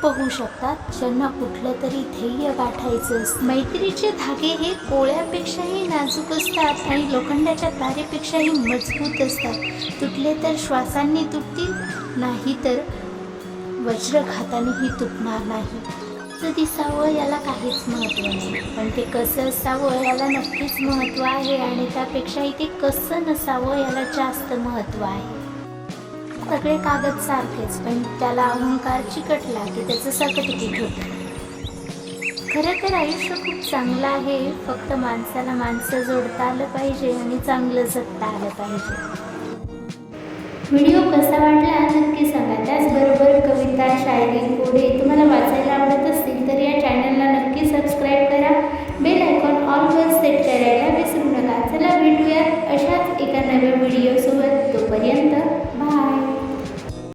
बघू शकतात ज्यांना कुठलं तरी ध्येय गाठायचं असतं. मैत्रीचे धागे हे कोळ्यापेक्षाही नाजूक असतात आणि लोखंडाच्या तारेपेक्षाही मजबूत असतात. तुटले तर श्वासांनी तुटतील, नाही तर वज्रघातानेही तुटणार नाही. कसं दिसावं याला काहीच महत्त्व नाही, पण ते कसं असावं याला नक्कीच महत्त्व आहे आणि त्यापेक्षाही ते कसं नसावं याला जास्त महत्त्व आहे. सगळे कागद सारखेच, पण त्याला अहंकार चिकटला की त्याचं सर्टिफिकेट होतं. खरं तर आयुष्य खूप चांगलं आहे, फक्त माणसाला माणसं जोडता आलं पाहिजे आणि चांगलं जगता आलं पाहिजे. व्हिडिओ कसा वाटला नक्की सांगा. त्याचबरोबर कविता, शायरी, कोडे